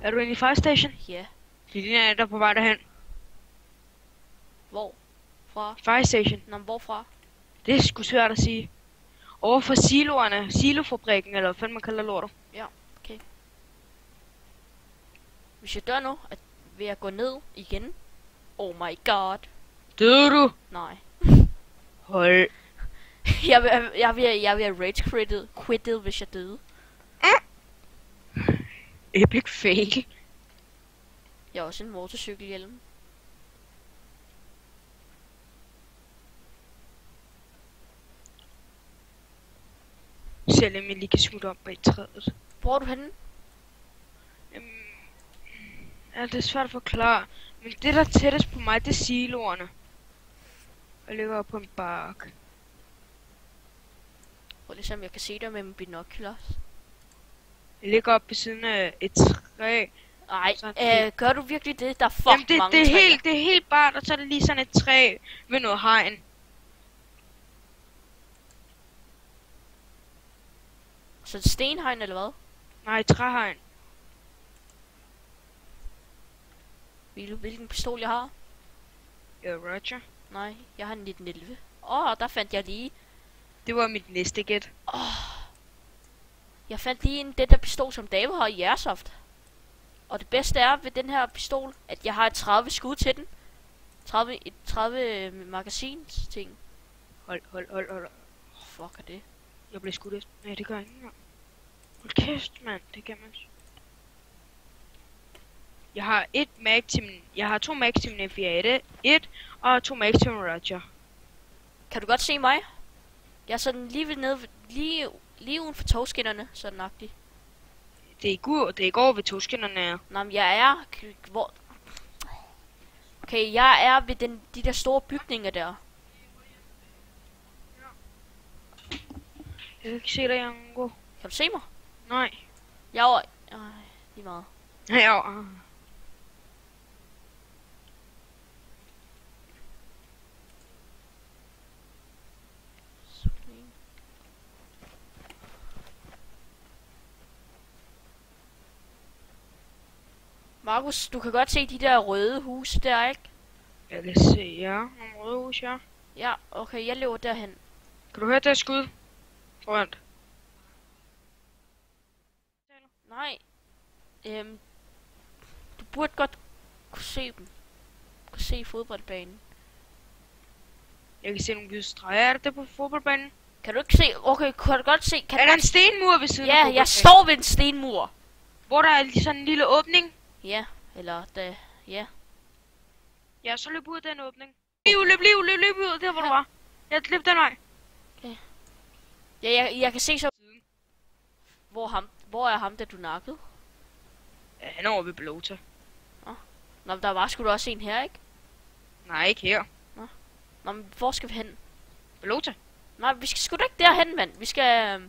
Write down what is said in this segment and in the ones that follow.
Er du inde i Fire Station? Ja. Det ligner der på vej derhen. Hvor? Fra? Fire Station. Nå, hvorfra? Det er sgu svært at sige. Over for siloerne. Silofabrikken, eller hvad fanden man kalder lortet. Ja, okay. Hvis jeg dør nu, vil jeg gå ned igen. Oh my god. Døde du? Nej. Hold. jeg vil rage quittet, hvis jeg døde. Epic fail. Jeg har også en motorcykelhjelm. Selvom jeg lige kan smutte op bag træet. Hvor er du henne? Ja, det er svært at forklare. Men det der er tættest på mig, det er siloerne. Jeg ligger oppe på en bark. Prøv lige se, om jeg kan se dig med min binoculars. Jeg ligger oppe ved siden af et træ. Ej, gør du virkelig det? Der er Jamen, mange det træer. det er helt bart, og så er det lige sådan et træ med noget hegn. Så er det stenhegn, eller hvad? Nej, træhegn. Hvilken pistol jeg har? Ja, Roger. Nej, jeg har en 1911. Der fandt jeg lige. Det var mit næste gæt. Jeg fandt lige den der pistol, som David har i Airsoft. Og det bedste er ved den her pistol, at jeg har et 30 skud til den. 30 magasins ting. Hold. Fuck er det? Jeg blev skudt efter. Nej, det gør jeg ikke engang. Hold kæft, mand. Det kan man. Jeg har 2 mag til min F1 og 2 mag til min Roger. Kan du godt se mig? Jeg er sådan lige ved nede, lige uden for togskinnerne, sådan nøjagtigt. Det er i går ved togskinnerne er. Nå, men jeg er... Hvor... Okay, jeg er ved de der store bygninger der. Jeg kan ikke se dig, Jango. Kan du se mig? Nej. Jeg er over... lige meget. Ja. Markus, du kan godt se de der røde huse der, ikke? Jeg kan se, ja. Nogle røde hus, ja. Ja, okay, jeg løber derhen. Kan du høre det skud? Foran. Nej. Du burde godt kunne se dem. Kunne se fodboldbanen. Jeg kan se nogle hvide streger. Er det på fodboldbanen? Kan du ikke se? Okay, kan du godt se? Kan Er du der godt en stenmur ved siden af Ja, fodboldbanen? jeg står ved en stenmur. Hvor der er lige sådan en lille åbning. Ja, eller da... Ja. Ja, så løb ud af den åbning. Løb ud der, hvor du var. Jeg løb den vej. Ja, jeg kan se så... Hvor er ham, der du nakkede? Ja, han er over ved Blota. Nå, men der var sgu da også en her, ikke? Nej, ikke her. Nå, men hvor skal vi hen? Blota. Nej, vi skal sgu da ikke derhen, mand. Vi skal...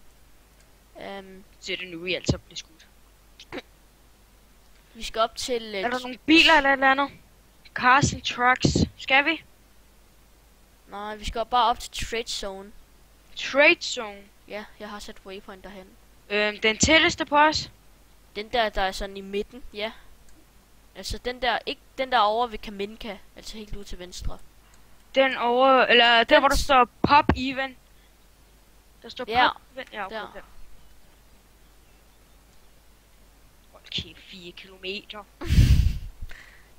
Så det nu, vi altså bliver skudt. Vi skal op til... Er der nogle biler eller et eller andet? Cars and trucks. Skal vi? Nej, vi skal bare op til Trade Zone. Trade zone. Ja, jeg har sat waypoint derhen. Den tætteste på os. Den der er sådan i midten, ja. Altså den der, ikke den der over ved Kaminka, altså helt ude til venstre. Den over, eller der hvor der står pop even. Der står Ja, pop even. Ja, okay, der. der. Okay, 4 kilometer.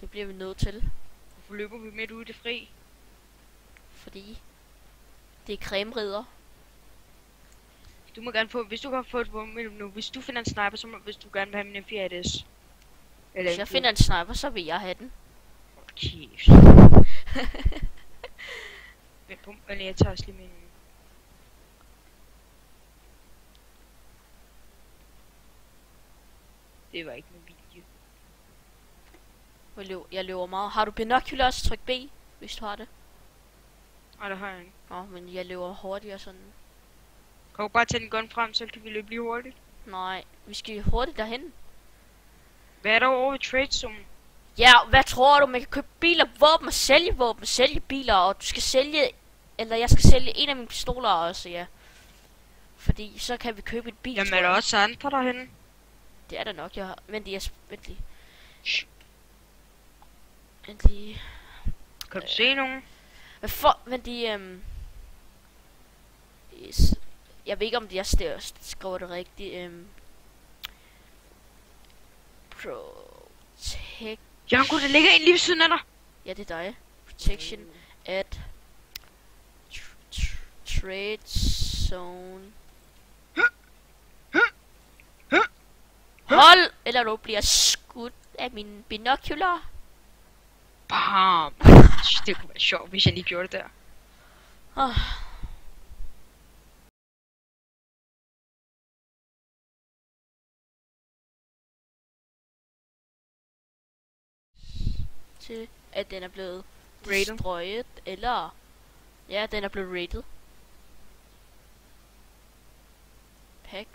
Det bliver vi nødt til, Hvorfor løber vi midt ude i det fri? fordi det er cremerider. Du må gerne få, hvis du kan få et våben nu, hvis du finder en sniper, så må, hvis du gerne vil have min M4ADS. Eller Hvis jeg finder en sniper, så vil jeg have den. Okay. Vent på, eller jeg tager også lige min... Det var ikke min video. Jeg løber meget. Har du binoculars? Tryk B, hvis du har det. Nej, det har jeg ikke. Nå, men jeg løber hurtigere sådan. Kan du bare tage den gun frem, så kan vi løbe lige hurtigt? Nej, vi skal hurtigt derhen. Hvad er der over ved trade zone? Ja, hvad tror du? Man kan købe biler, våben, sælge biler, og du skal sælge... Eller jeg skal sælge en af mine pistoler også, ja. Fordi så kan vi købe et bil. Jamen er der også andre derhenne? Det er der nok, jeg har. Vent lige. Shh. Vent lige. Kan du se nogen? Vent lige, jeg ved ikke, om jeg skriver det rigtigt. Protect... Janko, der ligger en lige ved siden af dig. Ja, det er dig. Protection at trade zone. Hold! Eller du bliver skudt af min binocular. Bam! Det kunne være sjovt, hvis jeg lige gjorde det der. Til at den er blevet Rated. destroyed, eller... Ja, den er blevet rated. Pack.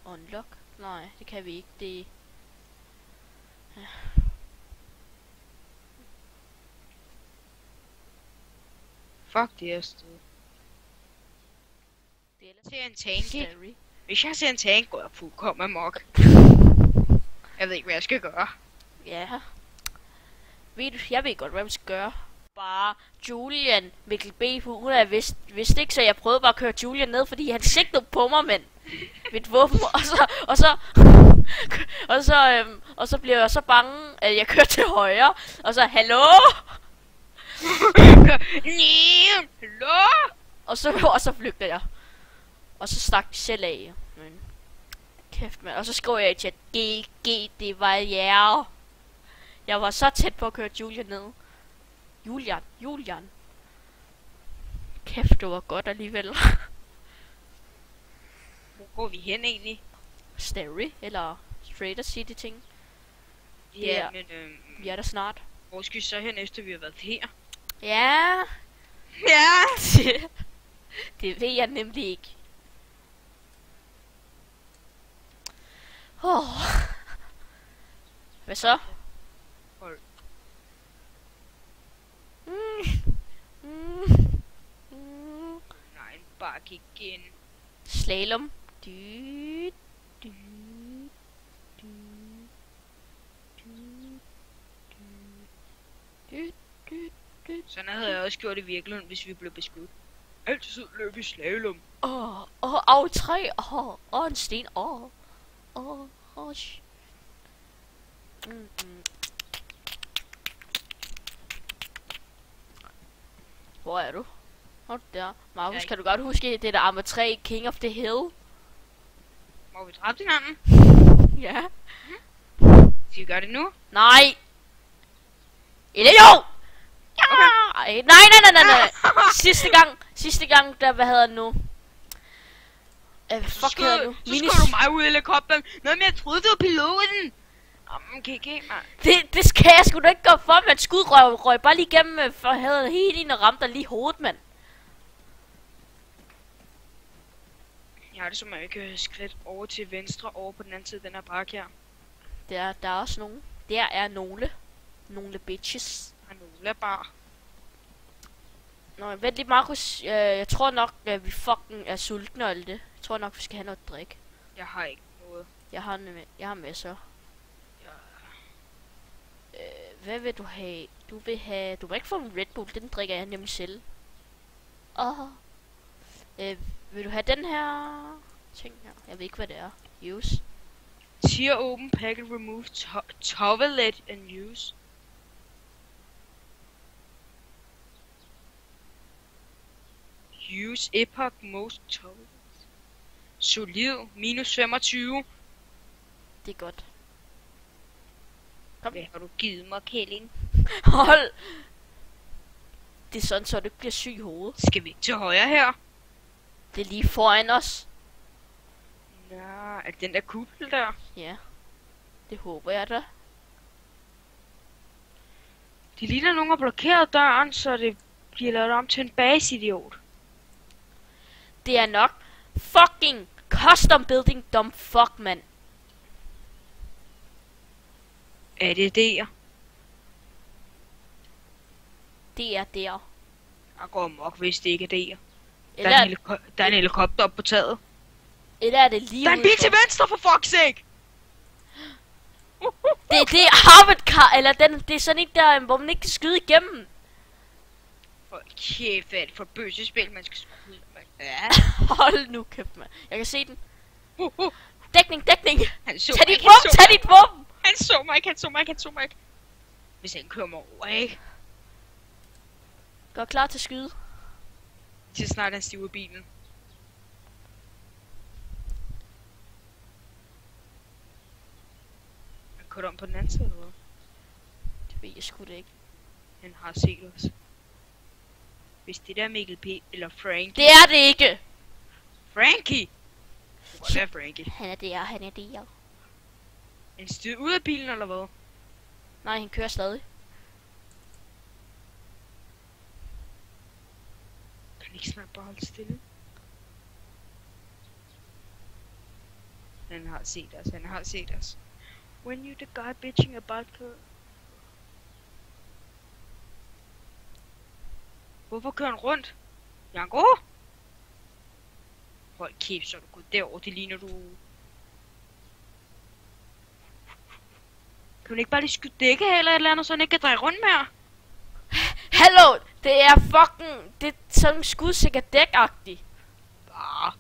Unlock. Nej, det kan vi ikke. Det... Ja. Fuck det her sted. Det er Ser en tank. scary. Hvis jeg ser en tank, går jeg fuldkommen amok. Jeg ved ikke, hvad jeg skal gøre. Ja. Jeg ved godt, hvad man skal gøre. Bare Julian, Mikkel B. Hun er vist ikke, så jeg prøvede bare at køre Julian ned, fordi han sigtede på mig, men mit våben, og så blev jeg så bange, at jeg kørte til højre, og så, hallo? Hallo? Og så flygter jeg. Og så stak de selv af. Men kæft, mand. Og så skrev jeg i chat, GG, det var jer. Jeg var så tæt på at køre Julian ned. Julian. Kæft, det var godt alligevel. Hvor går vi hen egentlig? Starry, eller Strater City ting. Ja, men Vi er der snart. hvor skal vi så hen efter vi har været her? Ja. Ja! Det ved jeg nemlig ikke. Hvad så? Hold. Nej, en bakke igen. Slalom. Sådan havde jeg også gjort i virkeligheden, hvis vi blev beskudt. Altid løb i slalom. Aftræ. En sten. Hvor er du? Der. Markus, kan du godt huske det der Arma 3 King of the Hill? Må vi dræbe hinanden? Ja. Skal vi gøre det nu? Nej! Eller jo! Ja! Okay. Nej. Sidste gang, der, hvad hedder det nu? Fuck hedder det nu? Så skød du mig ud i helikopteren. Nå, men jeg troede, du var piloten. GG, mand. Det skal jeg sgu da ikke gøre for, man. Skud røg bare lige igennem for havde helt ind og ramte dig lige hovedet, mand. Jeg har det som, at jeg kan skridt over til venstre, over på den anden side af den her bakke her. Der er også nogen. Der er nogle bitches. Og nogle er bare. Nå, vent lige, Markus. Jeg tror nok, at vi fucking er sultne og alt det. Jeg tror nok, vi skal have noget drik. Jeg har ikke noget. Jeg har masser. Hvad vil du have? Du må ikke få en Red Bull, den drikker jeg nemlig selv. Vil du have den her ting her? Jeg ved ikke, hvad det er. Use. Tier open, packet remove, towelet and use. Use epoch most towelet. Solid, minus 25. Det er godt. Kom. Hvad har du givet mig, Kælling? Hold! Det er sådan, så du ikke bliver syg i hovedet. Skal vi ikke til højre her? Det er lige foran os. Nå, er den der kuppel der? Ja. Det håber jeg da. De ligner nogen har blokeret døren, så det bliver lavet om til en baseidiot. Det er nok fucking custom building dumb fuck, mand. Er det der? Det er der. Jeg går amok, hvis det ikke er der. Eller Der er en helikopter op på taget. Eller er det lige Der er en bil til venstre, for fuck's sake! Det er Harvard eller det er sådan en der, hvor man ikke kan skyde igennem. Hold kæft, hvad er det for bøsespil, man skal skyde med? Ja. Hold nu kæft, mand. Jeg kan se den. Dækning. Han så Tag mig, dit våben, tag dit våben! Han så mig ikke. Hvis han kommer over, ikke? Gør klar til at skyde. Til snart han stiver bilen. Han kører om på den anden side, eller hvad? Det ved jeg sgu da ikke. Han har set os. Hvis det der er Mikkel P. eller Frankie. Det er det ikke! Frankie! Hvor er Frankie? Han er der. Han styrer ud af bilen, eller hvad? Nej, han kører stadig. Kan han ikke snart bare holde stille? Han har set os. When you the guy bitching about her. Hvorfor kører han rundt? Janko? Hold kæft, så er du gået derover. Det ligner du... Kan man ikke bare lige skyde dække af eller et eller andet, så han ikke kan dreje rundt mere? Hallo! Det er fucking... Det er sådan skudsikker dæk-agtigt. Bare...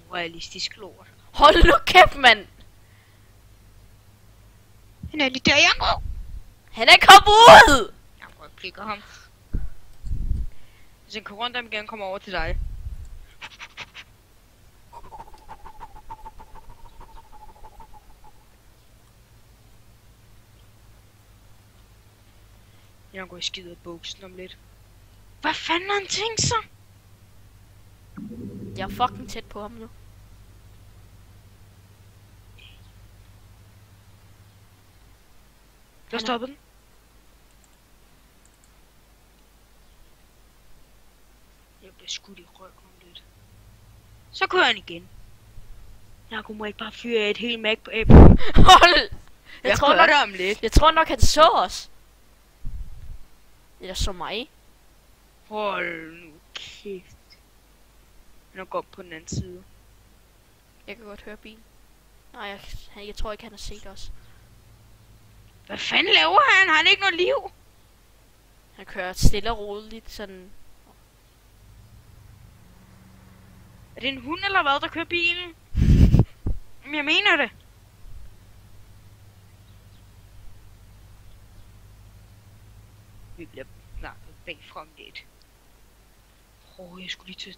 urealistisk lort. Hold nu kæft, mand! Han er lige der, Janko! Han er kommet ud! Janko, jeg klikker ham. Hvis han kommer rundt om igen, kommer over til dig. Jeg går i skider i buksen om lidt. Hvad fanden har han tænkt sig? Jeg er fucking tæt på ham nu. Jeg stoppede den. Jeg bliver skudt i røven om lidt. Så kører han igen. Jeg kunne ikke bare fyre et helt mag på æblen. Hold! Jeg tror nok, det om lidt. Jeg tror nok, han så os. Eller så mig. Hold nu kæft. Han går op på den anden side. Jeg kan godt høre bilen. Nej, jeg tror ikke, han har set os. Hvad fanden laver han? Har han ikke noget liv? Han kører stille og roligt sådan. Er det en hund eller hvad, der kører bilen? Men jeg mener det. Vi bliver nakket bagfra om lidt. Jeg skulle lige til...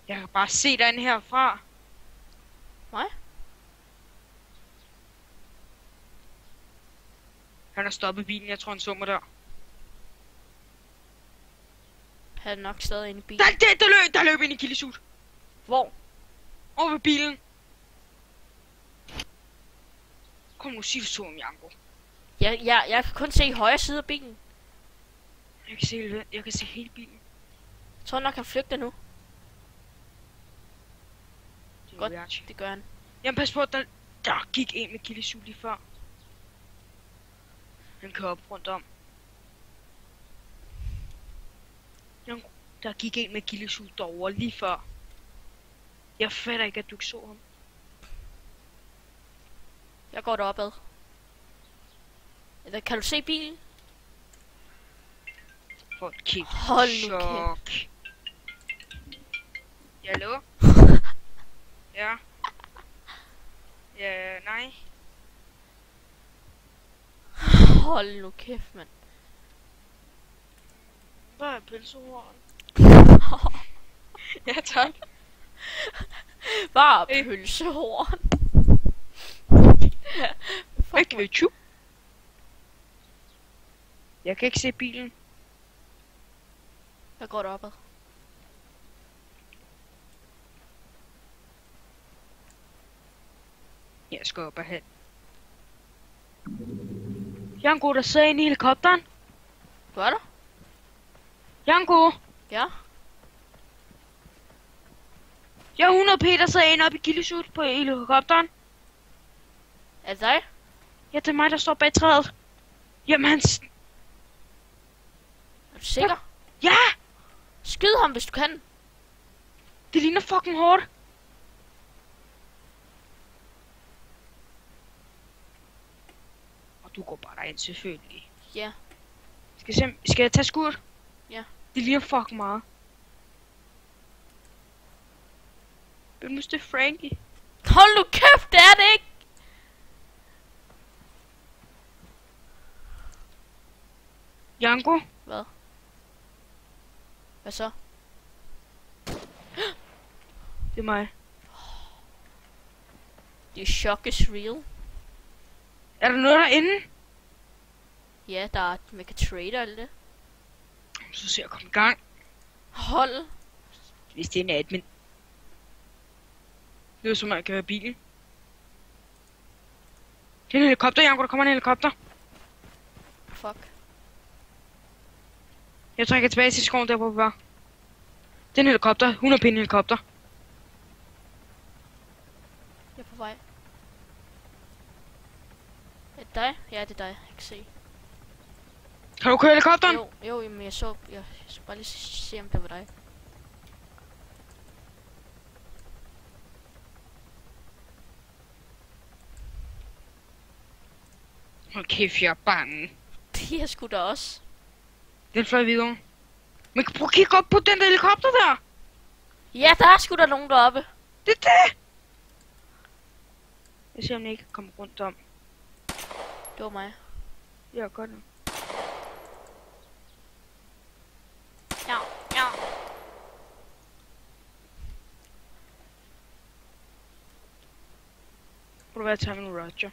Jeg kan bare se den herfra. Hvad? Han har stoppet bilen, jeg tror han så mig der. Han er nok stadig inde i bilen. Der løb ind i kildesut. Hvor? Over ved bilen. Kom nu, sig du så om Janko. Jeg kan kun se højre side af bilen. Jeg kan se hele bilen. Jeg tror nok, han flygter nu. Det Godt, det gør han. Jamen pas på, der gik en med kildesut lige før. Han kører op rundt om. Janko, der gik en med kildesut derovre lige før. Jeg fatter ikke, at du ikke så ham. Jeg går deropad. Eller kan du se bilen? Hold kæft. Hold nu kæft. Hallo? Ja. Ja, nej. Hold nu kæft, mand. Hvad er pølsehorn? Ja, tak. Bare pølsehorn. Ikke ved tjup. Jeg kan ikke se bilen. Jeg går deropad. Jeg skal op og hen. Janko, der sidder inde i helikopteren. Hvad er der? Janko! Ja? Jeg er 100 Peter sidder inde oppe i kildesut på helikopteren. Er det dig? Ja, det er mig, der står bag træet. Jamen, Er du sikker? Ja! Skyd ham, hvis du kan. Det ligner fucking hårdt. Og du går bare derind, selvfølgelig. Ja. Skal jeg tage skud? Ja. Det ligner fucking meget. Hvem det er Frankie? Hold nu kæft, det er det ikke! Janko? Hvad? Hvad så? Det er mig. The shock is real. Er der noget derinde? Ja, der er, man kan trade og alt det. Så ser jeg komme i gang. Hold. Hvis det er en admin. Det er som man kan høre bilen. Det er en helikopter, Janko. Der kommer en helikopter. Fuck. Jeg trækker tilbage til skoven der, hvor vi var. Det er en helikopter. 100 pinde helikopter. Jeg er på vej. Er det dig? Ja, det er dig. Jeg kan se. Kan du køre helikopteren? Jo, men jeg så bare lige se, om det var dig. Hold kæft, jeg er bange. Det er sgu da også. Den fløj videre. Men prøv at kigge op på den der helikopter der. Ja, der er sgu da nogen deroppe. Det er det. Jeg ser, om jeg ikke kommer rundt om. Det var mig. Ja, godt nu. Ja, ja. Må du være tage med Roger?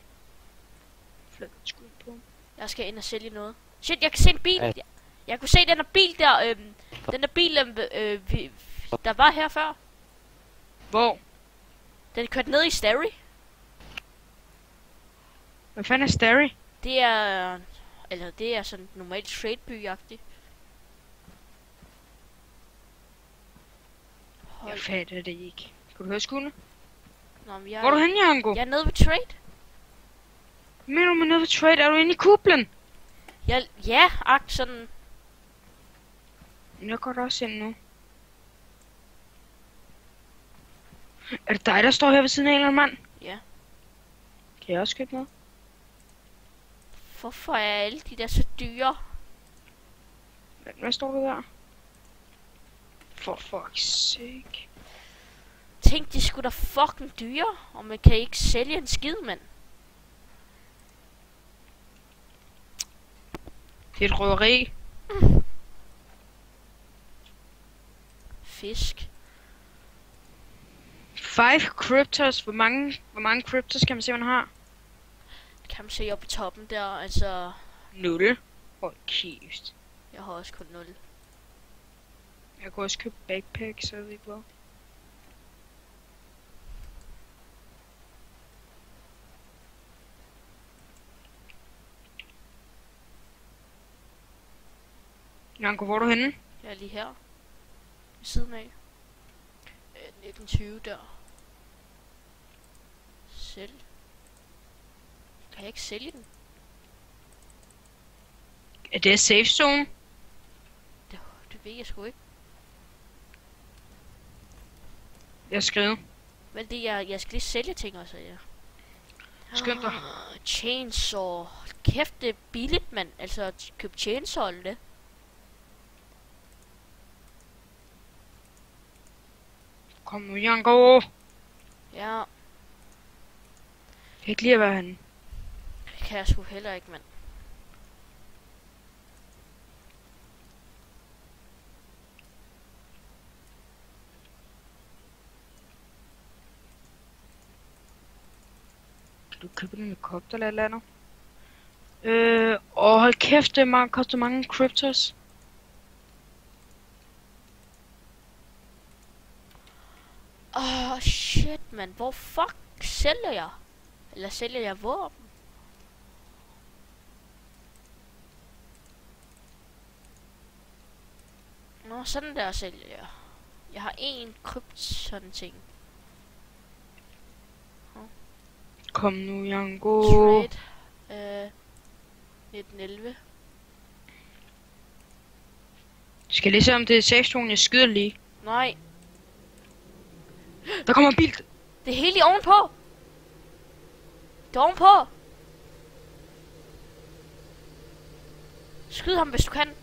Flæk skud på. Jeg skal ind og sælge noget. Shit, jeg kan se en bil. Ja. Jeg kunne se den der bil der, den der bil, der var her før. Hvor? Den kørte ned i Starry. Hvad fanden er Starry? Det er sådan normalt trade-by-agtigt. Jeg fatter det ikke. Kan du høre skuddene? Nå, men Hvor er du henne, Janko? jeg er nede ved trade. Hvad mener du med nede ved trade? Er du inde i kublen? Ja, sådan. Jeg går da også ind nu. Er det dig, der står her ved siden af en eller anden mand? Ja. Kan jeg også købe noget? Hvorfor er alle de der så dyre? Hvad står der der? For fuck's sake. Tænk, de skulle da fucking dyre, og man kan ikke sælge en skid, mand. Det er et røveri. Fisk. 5 cryptos. Hvor mange cryptos kan man se, man har? Det kan man se oppe i toppen der, altså. 0. Hold kæft. Jeg har også kun 0. Jeg kunne også købe backpack, så jeg ved ikke hvad. Janko, hvor er du henne? Jeg er lige her. Ved siden af. 1920 der. Sælg. Kan jeg ikke sælge den? Er det safe zone? Det ved jeg sgu ikke. Jeg skriver. Men det jeg skal lige sælge ting også, ja. Skynd dig. Chainsaw. Kæft, det er billigt, mand. Altså, køb chainsaw eller det. Kom nu, Janko. Ja, Jeg kan ikke lide at være henne. det kan jeg sgu heller ikke, mand. Kan du købe en helikopter eller et eller andet? Hold kæft, det koster mange cryptos. Shit, mand. Hvor fuck sælger jeg? Eller sælger jeg våben? Nå, sådan der sælger jeg. Jeg har en krypton ting. Kom nu, Janko. Trade. 1911. Skal jeg lige se, om det er safe zone, jeg skyder lige. Nej. Der kommer en bil. Det er helt i ovenpå. Det er ovenpå. Skyd ham, hvis du kan.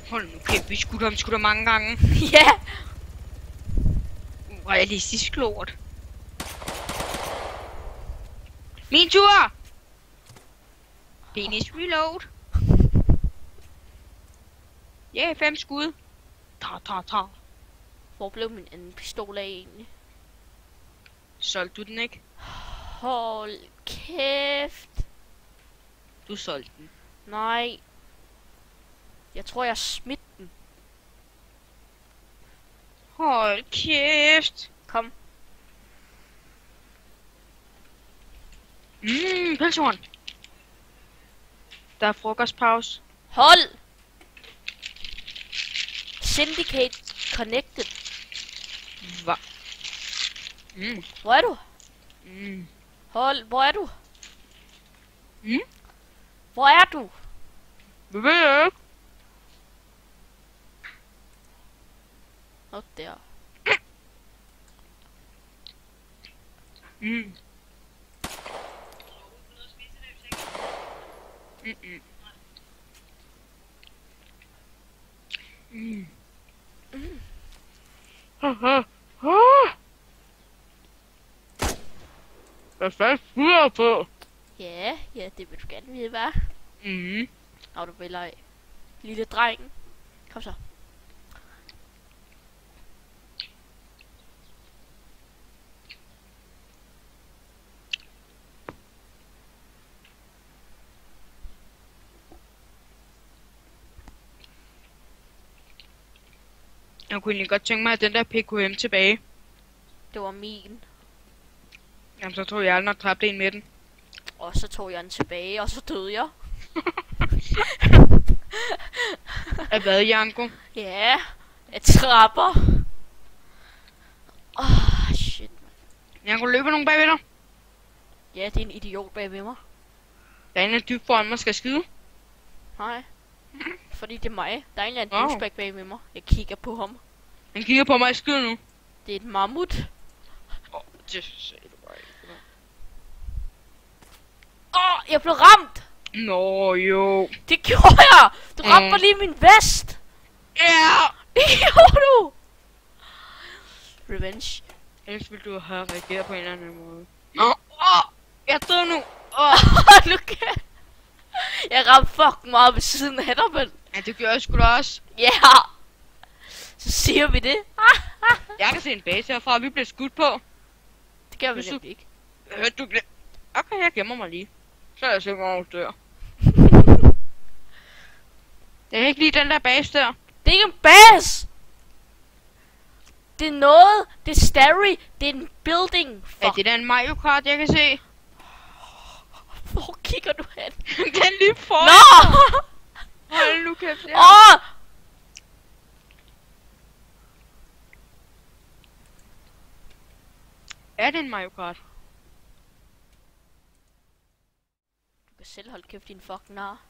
Hold nu kæft, vi skutter ham skutter mange gange. Ja. Realistisk lort. Min tur! Penis reload. Ja, yeah, 5 skud. Ta. Hvor blev min anden pistol af egentlig? Solgte du den ikke? Hold kæft. Du solgte den. Nej. Jeg tror, jeg smidt den. Hold kæft. Kom. Pølsehorn. Der er frokostpause. Hold! Syndicate connected. Hvad? Hvor er du? Mm. Hold, hvor er du? Mm? Hvor er du? Hvad ved jeg ikke? Op der. Mm. Hvad fanden fyrer på? Ja, det vil du gerne vide, hva'? Og du vil af. Lille drengen. Kom så. Jeg kunne egentlig godt tænke mig, at den der PKM tilbage. Det var min. Jamen, så tror jeg aldrig, at dræbte en med den. Og så tog jeg den tilbage, og så døde jeg. Af hvad, Janko? Ja, jeg trapper. Shit, man. Janko, løber nogen bagved dig? Ja, det er en idiot bagved mig. Der er en af dybt foran mig, skal skide. Nej. Fordi det er mig. Der er en eller anden douchebag bagved mig. Jeg kigger på ham. Han kigger på mig i skide nu. Det er et mammut. Det sagde du bare ikke. Jeg blev ramt! Nå, jo. Det gjorde jeg! Du ramte mig lige min vest! Ja! Det gjorde du! Revenge. Ellers ville du have reageret på en eller anden måde. Jeg døde nu! Nu kan jeg ramte fucking meget ved siden af dig, men... Ja, det gjorde jeg sgu da også. Ja! Så siger vi det. Jeg kan se en base herfra, vi bliver skudt på. Det gør vi nemlig ikke. Hørte du det? Okay, jeg gemmer mig lige. Så er jeg sikker over, at dør. Det er ikke lige den der base der. Det er ikke en base! Det er noget. Det er starry. Det er en building. Fuck. Er det der en Mario Kart, jeg kan se? Hvor kigger du hen? Den lige foran. Nå! Hold nu kæft, ja. Er det en Mario Kart? Du kan selv holde kæft, din fucking nar.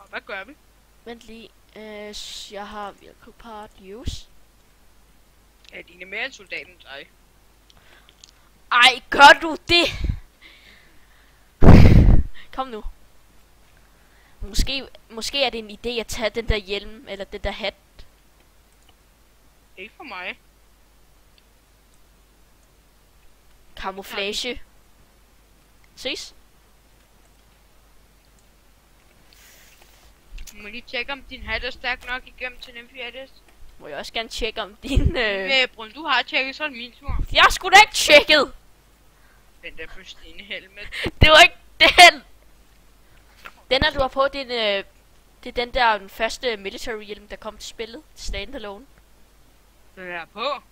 Hvad gør vi? Vent lige. Jeg har virkelig part use. Ja, dine mere end soldaten end dig. Ej, gør du det? Kom nu. Måske er det en idé at tage den der hjelm, eller den der hat. Ikke for mig. Camouflage. Ses? Du må lige tjekke, om din hat er stærk nok igennem til den fjerdest. Må jeg også gerne tjekke om din... Brun, du har tjekket, så er det min tur. Jeg har sgu da ikke tjekket! Den der pristine helmet. Det var ikke den! Den der du har på, det er den der den første military hjelm, der kom til spillet. Standalone. Den er på?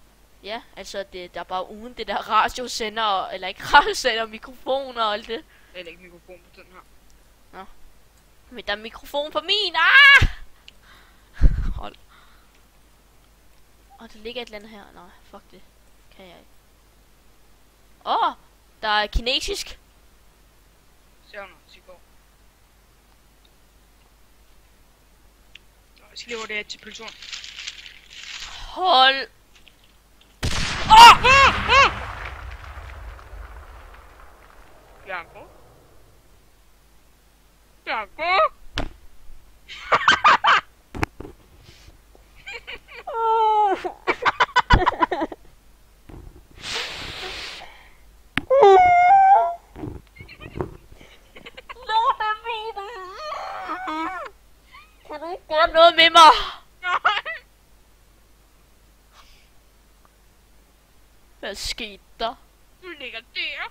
Ja, altså der er bare uden det der radiosender, eller ikke radiosender, mikrofoner og alt det. Der er ikke mikrofon på den her. Nå. Men der er mikrofon på min, Hold. der ligger et eller andet her. Nej, fuck det. Kan jeg ikke. Åh, der er kinesisk. Så nu, så går. Jeg skal leve det her til pulsoren. Hold. Bjarke. Bjarke. Kan du ikke gøre noget med mig? Hvad skete der? Du ligger der.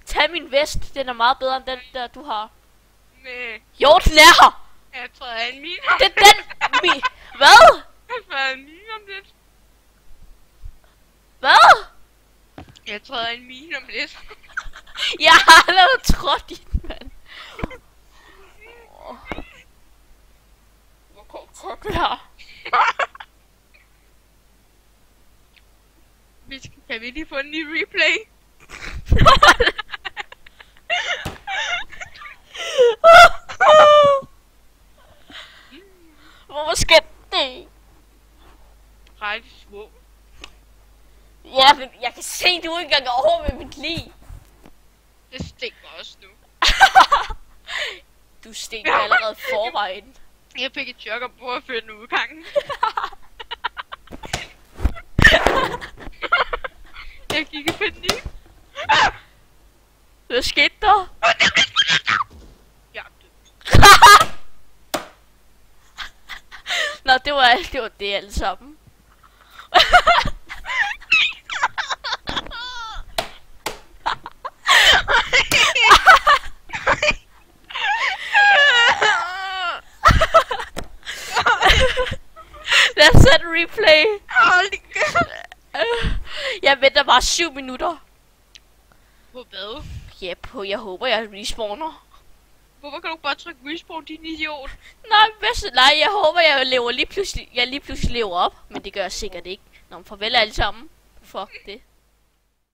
Tag min vest, den er meget bedre end den der du har. Nej, Jo, den er her! jeg træder en mine. Det er den Hvad? Jeg træder en mine om lidt. Hvad? Jeg træder en mine om lidt. Jeg har allerede trådt i den, mand. Jeg kan ikke tage det her. Kan vi lige få en ny replay? Hvorfor skete det? Ret små. Ja, men jeg kan se, du ikke engang over med mit liv. Det stinker også nu. Du stinker allerede forvejen. Jeg fik et chok op på at finde udgangen. Jeg gik i panik. Hvad skete der? Jeg er død. Nå, det var det alle sammen. Lad os sætte replay. Jeg venter bare 7 minutter. På hvad? Ja, jeg håber jeg respawner. Hvorfor kan du bare trykke respawn, din idiot? Nej, jeg håber jeg lige pludselig lever op. Men det gør jeg sikkert ikke. Nå, farvel alle sammen. Fuck det.